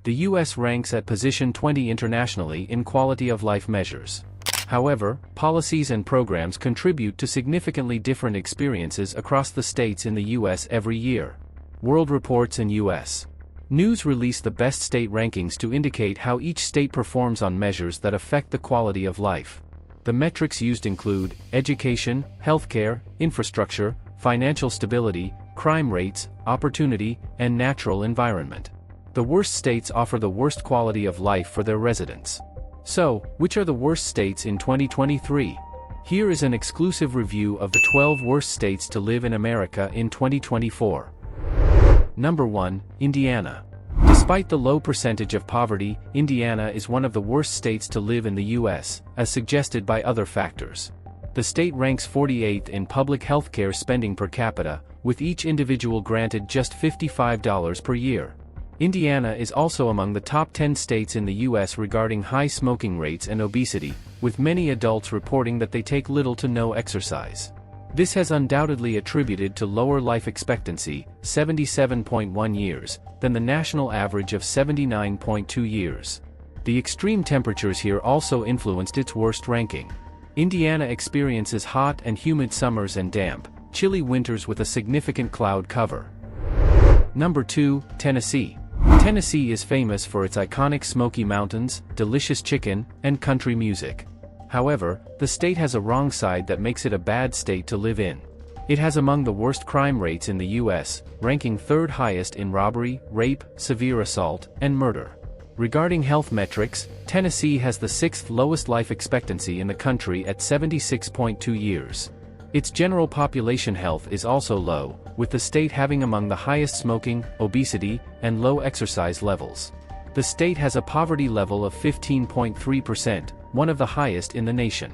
The US ranks at position 20 internationally in quality of life measures. However, policies and programs contribute to significantly different experiences across the states in the US every year. World Reports and US News release the best state rankings to indicate how each state performs on measures that affect the quality of life. The metrics used include education, healthcare, infrastructure, financial stability, crime rates, opportunity, and natural environment. The worst states offer the worst quality of life for their residents. So, which are the worst states in 2023? Here is an exclusive review of the 12 worst states to live in America in 2024. Number 1, Indiana. Despite the low percentage of poverty, Indiana is one of the worst states to live in the US, as suggested by other factors. The state ranks 48th in public health care spending per capita, with each individual granted just $55 per year. Indiana is also among the top 10 states in the US regarding high smoking rates and obesity, with many adults reporting that they take little to no exercise. This has undoubtedly attributed to lower life expectancy, 77.1 years, than the national average of 79.2 years. The extreme temperatures here also influenced its worst ranking. Indiana experiences hot and humid summers and damp, chilly winters with a significant cloud cover. Number 2, Tennessee. Tennessee is famous for its iconic Smoky Mountains, delicious chicken, and country music. However, the state has a wrong side that makes it a bad state to live in. It has among the worst crime rates in the US, ranking third highest in robbery, rape, severe assault, and murder. Regarding health metrics, Tennessee has the 6th lowest life expectancy in the country at 76.2 years. Its general population health is also low, with the state having among the highest smoking, obesity, and low exercise levels. The state has a poverty level of 15.3%, one of the highest in the nation.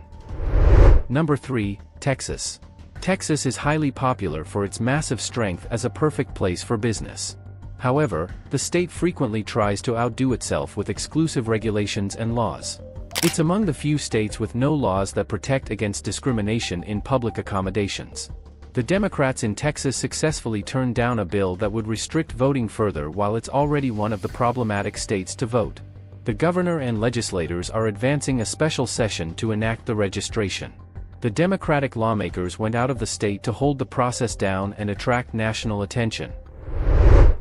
Number 3, Texas. Texas is highly popular for its massive strength as a perfect place for business. However, the state frequently tries to outdo itself with exclusive regulations and laws. It's among the few states with no laws that protect against discrimination in public accommodations. The Democrats in Texas successfully turned down a bill that would restrict voting further while it's already one of the problematic states to vote. The governor and legislators are advancing a special session to enact the registration. The Democratic lawmakers went out of the state to hold the process down and attract national attention.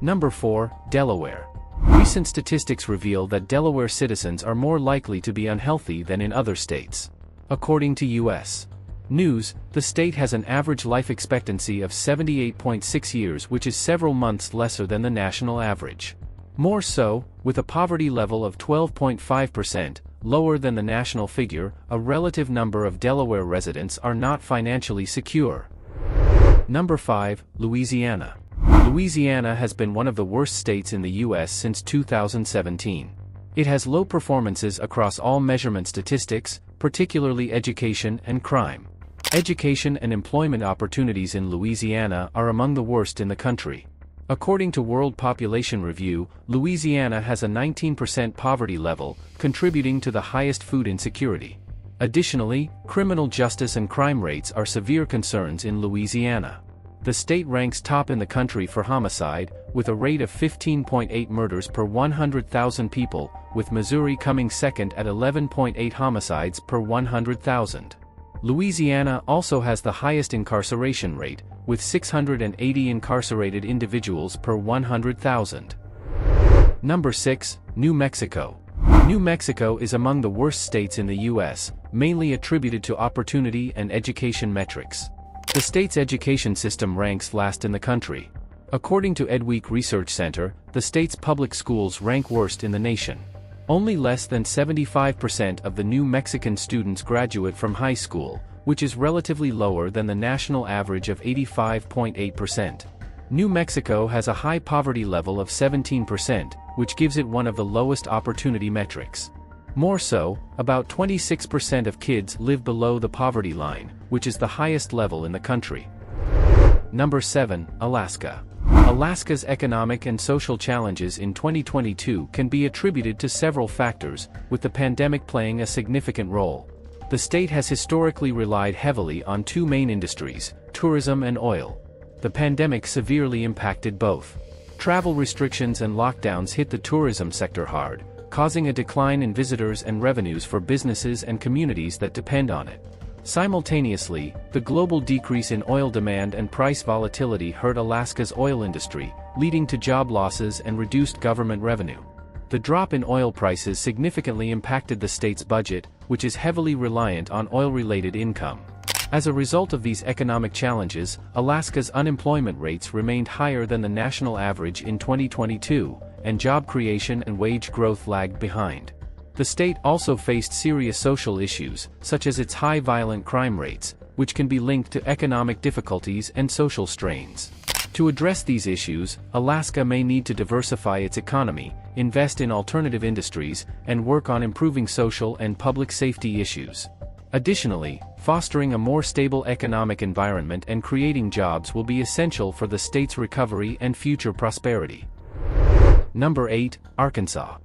Number 4, Delaware. Recent statistics reveal that Delaware citizens are more likely to be unhealthy than in other states. According to U.S. News, the state has an average life expectancy of 78.6 years, which is several months lesser than the national average. More so, with a poverty level of 12.5%, lower than the national figure, a relative number of Delaware residents are not financially secure. Number 5, Louisiana. Louisiana has been one of the worst states in the U.S. since 2017. It has low performances across all measurement statistics, particularly education and crime. Education and employment opportunities in Louisiana are among the worst in the country. According to World Population Review, Louisiana has a 19% poverty level, contributing to the highest food insecurity. Additionally, criminal justice and crime rates are severe concerns in Louisiana. The state ranks top in the country for homicide, with a rate of 15.8 murders per 100,000 people, with Missouri coming second at 11.8 homicides per 100,000. Louisiana also has the highest incarceration rate, with 680 incarcerated individuals per 100,000. Number 6, New Mexico. New Mexico is among the worst states in the U.S., mainly attributed to opportunity and education metrics. The state's education system ranks last in the country. According to EdWeek Research Center, the state's public schools rank worst in the nation. Only less than 75% of the New Mexican students graduate from high school, which is relatively lower than the national average of 85.8%. New Mexico has a high poverty level of 17%, which gives it one of the lowest opportunity metrics. More so, about 26% of kids live below the poverty line, which is the highest level in the country. Number 7, Alaska. Alaska's economic and social challenges in 2022 can be attributed to several factors, with the pandemic playing a significant role. The state has historically relied heavily on two main industries, tourism and oil. The pandemic severely impacted both. Travel restrictions and lockdowns hit the tourism sector hard, causing a decline in visitors and revenues for businesses and communities that depend on it. Simultaneously, the global decrease in oil demand and price volatility hurt Alaska's oil industry, leading to job losses and reduced government revenue. The drop in oil prices significantly impacted the state's budget, which is heavily reliant on oil-related income. As a result of these economic challenges, Alaska's unemployment rates remained higher than the national average in 2022, and job creation and wage growth lagged behind. The state also faced serious social issues, such as its high violent crime rates, which can be linked to economic difficulties and social strains. To address these issues, Alaska may need to diversify its economy, invest in alternative industries, and work on improving social and public safety issues. Additionally, fostering a more stable economic environment and creating jobs will be essential for the state's recovery and future prosperity. Number 8, Arkansas.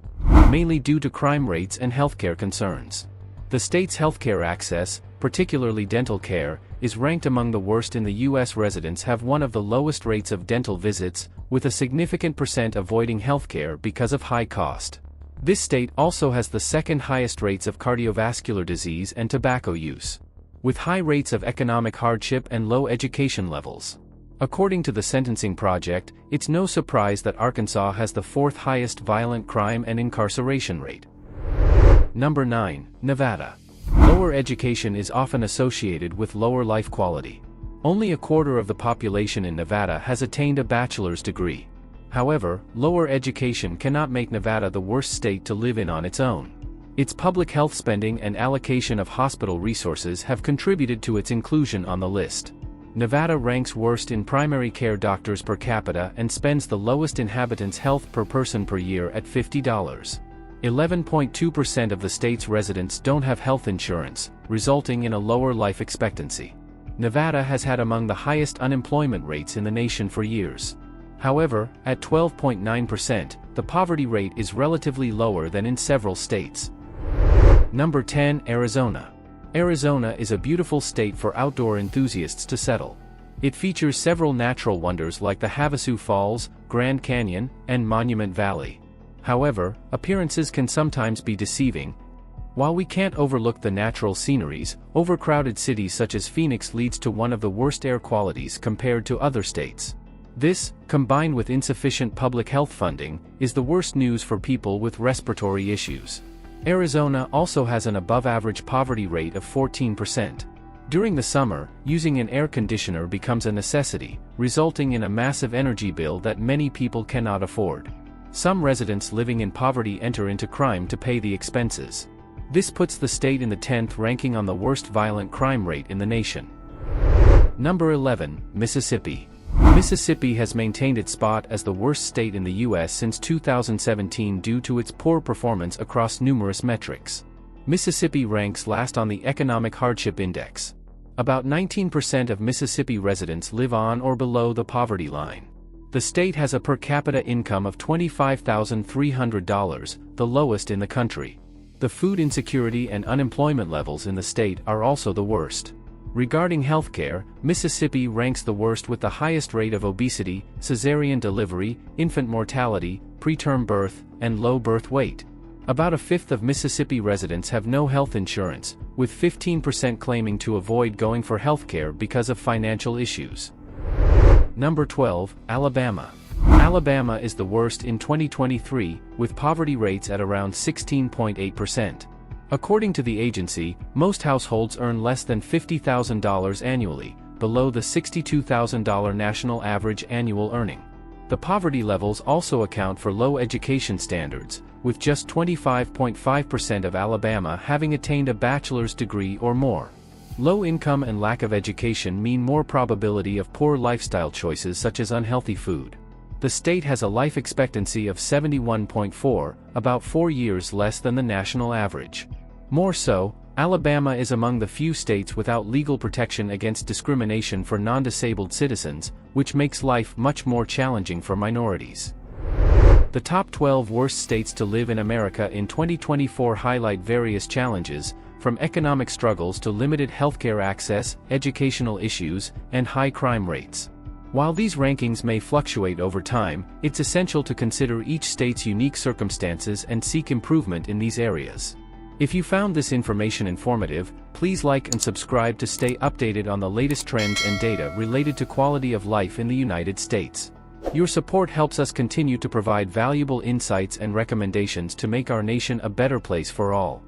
Mainly due to crime rates and healthcare concerns. The state's healthcare access, particularly dental care, is ranked among the worst in the U.S. Residents have one of the lowest rates of dental visits, with a significant percent avoiding healthcare because of high cost. This state also has the second highest rates of cardiovascular disease and tobacco use, with high rates of economic hardship and low education levels. According to the Sentencing Project, it's no surprise that Arkansas has the fourth highest violent crime and incarceration rate. Number 9, Nevada. Lower education is often associated with lower life quality. Only a quarter of the population in Nevada has attained a bachelor's degree. However, lower education cannot make Nevada the worst state to live in on its own. Its public health spending and allocation of hospital resources have contributed to its inclusion on the list. Nevada ranks worst in primary care doctors per capita and spends the lowest inhabitants' health per person per year at $50. 11.2% of the state's residents don't have health insurance, resulting in a lower life expectancy. Nevada has had among the highest unemployment rates in the nation for years. However, at 12.9%, the poverty rate is relatively lower than in several states. Number 10, Arizona. Arizona is a beautiful state for outdoor enthusiasts to settle. It features several natural wonders like the Havasu Falls, Grand Canyon, and Monument Valley. However, appearances can sometimes be deceiving. While we can't overlook the natural sceneries, overcrowded cities such as Phoenix leads to one of the worst air qualities compared to other states. This, combined with insufficient public health funding, is the worst news for people with respiratory issues. Arizona also has an above-average poverty rate of 14%. During the summer, using an air conditioner becomes a necessity, resulting in a massive energy bill that many people cannot afford. Some residents living in poverty enter into crime to pay the expenses. This puts the state in the 10th ranking on the worst violent crime rate in the nation. Number 11, Mississippi. Mississippi has maintained its spot as the worst state in the U.S. since 2017 due to its poor performance across numerous metrics. Mississippi ranks last on the Economic Hardship Index. About 19% of Mississippi residents live on or below the poverty line. The state has a per capita income of $25,300, the lowest in the country. The food insecurity and unemployment levels in the state are also the worst. Regarding healthcare, Mississippi ranks the worst with the highest rate of obesity, cesarean delivery, infant mortality, preterm birth, and low birth weight. About a fifth of Mississippi residents have no health insurance, with 15% claiming to avoid going for healthcare because of financial issues. Number 12, Alabama. Alabama is the worst in 2023, with poverty rates at around 16.8%. According to the agency, most households earn less than $50,000 annually, below the $62,000 national average annual earning. The poverty levels also account for low education standards, with just 25.5% of Alabama having attained a bachelor's degree or more. Low income and lack of education mean more probability of poor lifestyle choices such as unhealthy food. The state has a life expectancy of 71.4, about 4 years less than the national average. More so, Alabama is among the few states without legal protection against discrimination for non-disabled citizens, which makes life much more challenging for minorities. The top 12 worst states to live in America in 2024 highlight various challenges, from economic struggles to limited healthcare access, educational issues, and high crime rates. While these rankings may fluctuate over time, it's essential to consider each state's unique circumstances and seek improvement in these areas. If you found this information informative, please like and subscribe to stay updated on the latest trends and data related to quality of life in the United States. Your support helps us continue to provide valuable insights and recommendations to make our nation a better place for all.